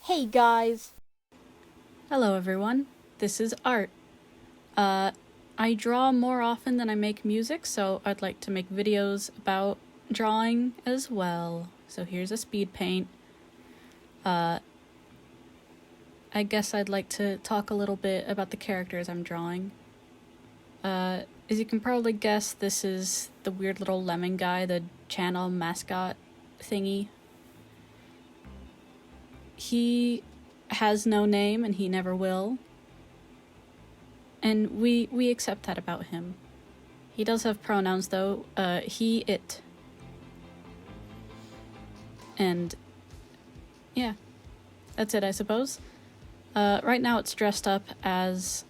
Hey guys! Hello everyone, this is Art. I draw more often than I make music, so I'd like to make videos about drawing as well. So here's a speed paint. I guess I'd like to talk a little bit about the characters I'm drawing. As you can probably guess, this is the weird little lemon guy, the channel mascot thingy. He has no name and he never will. And we accept that about him. He does have pronouns though, he, it. And yeah, that's it I suppose. Right now it's dressed up as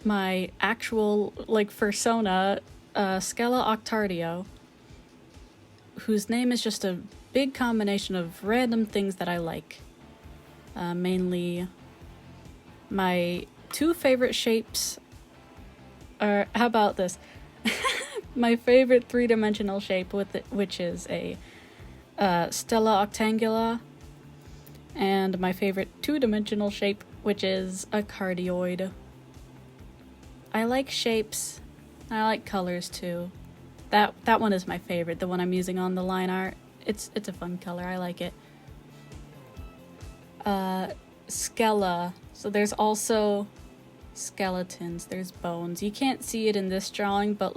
my actual, fursona, Scala Octardio, whose name is just a big combination of random things that I like. Mainly my two favorite shapes are, how about this? My favorite three-dimensional shape, which is a stella octangula, and my favorite two-dimensional shape, which is a cardioid. I like shapes. I like colors too. That one is my favorite, the one I'm using on the line art. It's a fun color, I like it. Skella. So there's also skeletons, there's bones. You can't see it in this drawing, but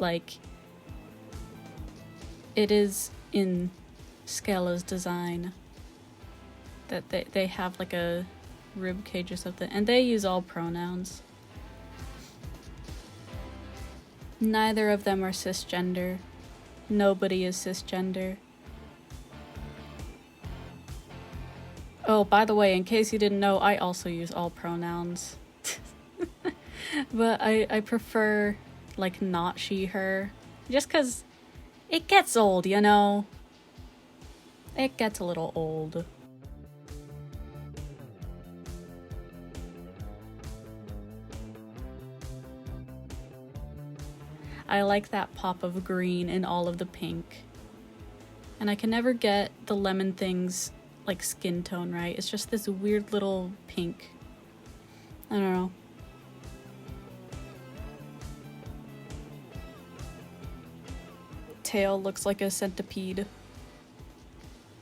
it is in Skella's design. That they have like a rib cage or something, and they use all pronouns. Neither of them are cisgender. Nobody is cisgender. Oh, by the way, in case you didn't know, I also use all pronouns. But I prefer, not she, her. Just because it gets old, you know? It gets a little old. I like that pop of green in all of the pink. And I can never get the lemon things skin tone right. It's just this weird little pink. I don't know. Tail looks like a centipede.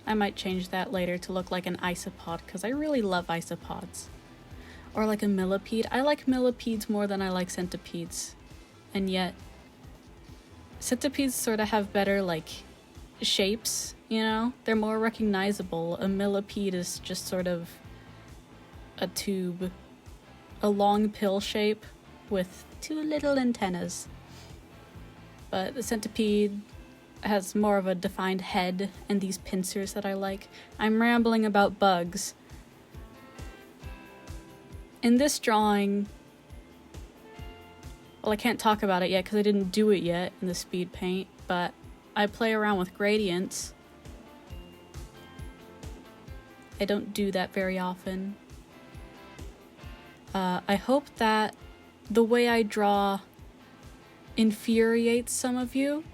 I might change that later to look like an isopod because I really love isopods. Or like a millipede. I like millipedes more than I like centipedes. And yet centipedes sort of have better shapes, you know? They're more recognizable. A millipede is just sort of a tube. A long pill shape with two little antennas. But the centipede has more of a defined head and these pincers that I like. I'm rambling about bugs. In this drawing, well, I can't talk about it yet because I didn't do it yet in the speed paint, but I play around with gradients. I don't do that very often. I hope that the way I draw infuriates some of you,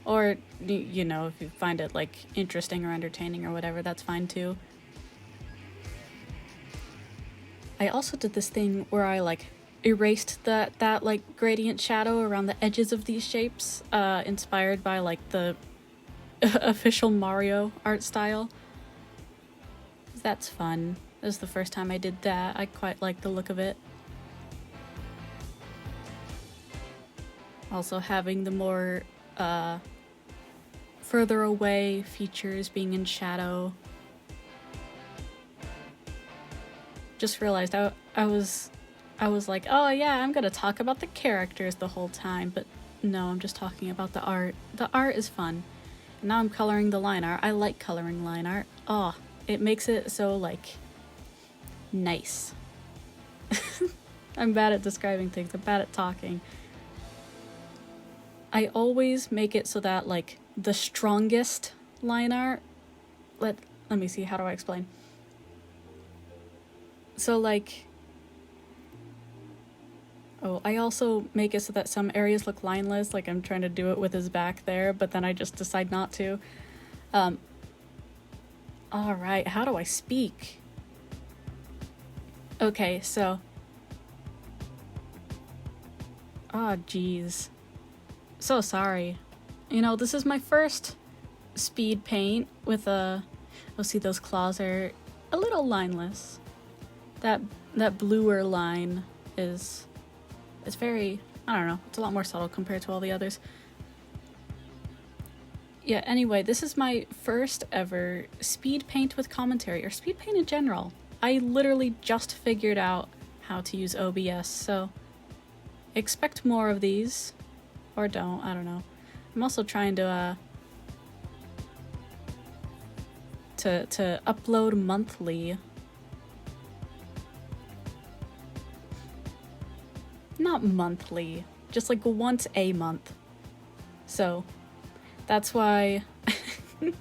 or, you know, if you find it interesting or entertaining or whatever, that's fine too. I also did this thing where I erased that gradient shadow around the edges of these shapes, inspired by the official Mario art style. That's fun. This is the first time I did that. I quite like the look of it. Also having the more further away features being in shadow. Just realized I was like, oh yeah, I'm gonna talk about the characters the whole time, but no, I'm just talking about the art. The art is fun. And now I'm coloring the line art. I like coloring line art. Oh, it makes it so nice. I'm bad at describing things. I'm bad at talking. I always make it so that the strongest line art, let me see, how do I explain? So oh, I also make it so that some areas look lineless, I'm trying to do it with his back there, but then I just decide not to. Alright, how do I speak? Okay, so... Oh, jeez. So sorry. You know, this is my first speed paint with a... Oh, see, those claws are a little lineless. That bluer line is... It's very... I don't know. It's a lot more subtle compared to all the others. Yeah, anyway, this is my first ever speed paint with commentary, or speed paint in general. I literally just figured out how to use OBS, so expect more of these. Or don't, I don't know. I'm also trying to upload monthly. Not monthly, just like once a month. So that's why, you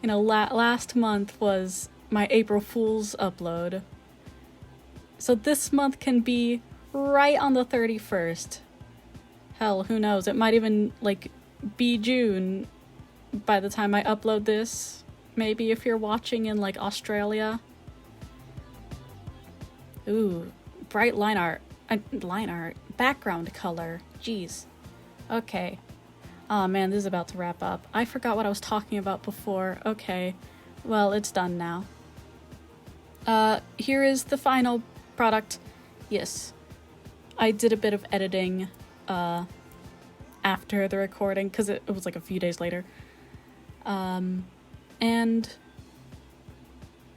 know, last month was my April Fool's upload. So this month can be right on the 31st. Hell, who knows? It might even, like, be June by the time I upload this. Maybe if you're watching in, like, Australia. Ooh, bright line art. Background color. Jeez. Okay. Oh man, this is about to wrap up. I forgot what I was talking about before. Okay. Well, it's done now. Here is the final product. Yes. I did a bit of editing, after the recording, because it was like a few days later. And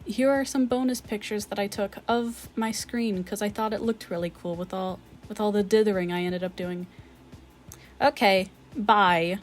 here are some bonus pictures that I took of my screen, because I thought it looked really cool with all the dithering I ended up doing. Okay, bye.